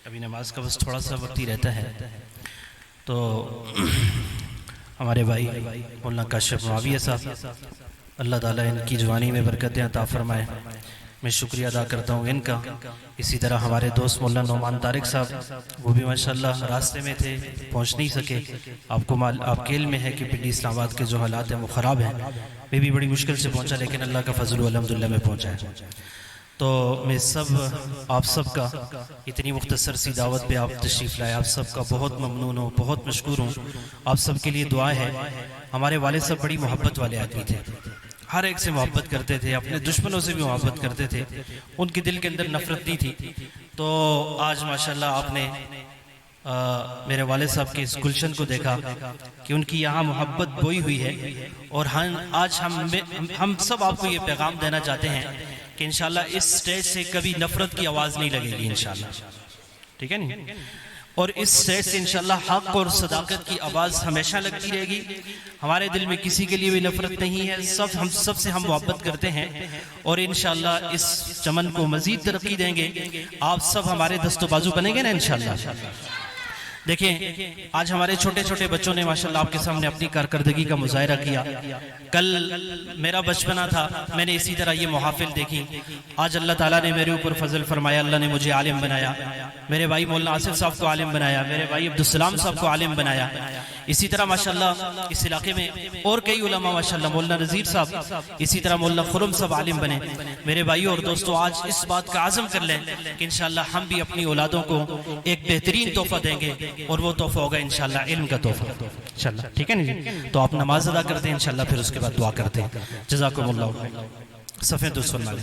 अभी नमाज का बस थोड़ा सा वक्त ही रहता है। तो हमारे भाई मौलाना काशिफ मुआविया साहब, अल्लाह ताला इनकी जवानी में बरकतें अता फरमाए। मैं शुक्रिया अदा करता हूँ इनका। इसी तरह हमारे दोस्त मौलाना नौमान तारिक साहब, वो भी माशाल्लाह रास्ते में थे, पहुँच नहीं सके। आपके इल्म में है कि पिंडी इस्लामाबाद के जो हालात हैं वो ख़राब हैं। मैं भी बड़ी मुश्किल से पहुँचा, लेकिन अल्लाह का फजल अल्हम्दुलिल्लाह में पहुँचा है। तो मैं आप सब का इतनी मुख्तसर सी दावत पे आप तशरीफ़ लाए, आप सब का बहुत ममनून हूँ, बहुत मशकूर हूँ। आप सब के लिए दुआ है। हमारे वाले साहब बड़ी मोहब्बत वाले आदमी थे, हर एक से मोहब्बत करते थे, अपने दुश्मनों से भी मोहब्बत करते थे, उनके दिल के अंदर नफरत नहीं थी। तो आज माशाल्लाह आपने मेरे वाले साहब के इस गुलशन को देखा कि उनकी यहाँ मोहब्बत बोई हुई है। और आज हम सब आपको ये पैगाम देना चाहते हैं कि इंशाल्लाह इस स्टेज से कभी नफरत की आवाज़ नहीं लगेगी इंशाल्लाह, ठीक है नहीं। और इस स्टेज से इंशाल्लाह हक और सदाकत की आवाज़ हमेशा लगती रहेगी। हमारे दिल में किसी के लिए भी नफरत नहीं है, हम सब से हम मोहब्बत करते हैं और इंशाल्लाह इस चमन को मजीद तरक्की देंगे। आप सब हमारे दस्तो बाजू बनेंगे ना इंशाल्लाह। देखें, आज हमारे छोटे छोटे बच्चों ने माशाल्लाह आपके सामने अपनी कारकर्दगी का मुजाहिरा किया। कल मेरा बचपना था, मैंने इसी तरह ये मुहाफिल देखी। आज अल्लाह ताला ने मेरे ऊपर फजल फरमाया, अल्लाह ने मुझे आलिम बनाया। मेरे भाई मौलाना आसिफ साहब को आलिम बनाया, मेरे भाई अब्दुलसलाम साहब को आलिम बनाया। इसी तरह माशाल्लाह इस इलाके में और कई उलमा माशाल्लाह, मौलाना नज़ीर साहब, इसी तरह मौलाना खुरम साहब आलिम बने। मेरे भाई और दोस्तों, आज इस बात का आज़म कर लें कि इंशाल्लाह हम भी अपनी औलादों को एक बेहतरीन तोहफा देंगे और वो तोहफा होगा इंशाल्लाह इल्म का तोहफा इंशाल्लाह, ठीक है नहीं। तो आप नमाज अदा करते हैं इंशाल्लाह, फिर उसके बाद दुआ करते हैं। जज़ाकुमुल्लाह। सफ़े दुस्सलाम।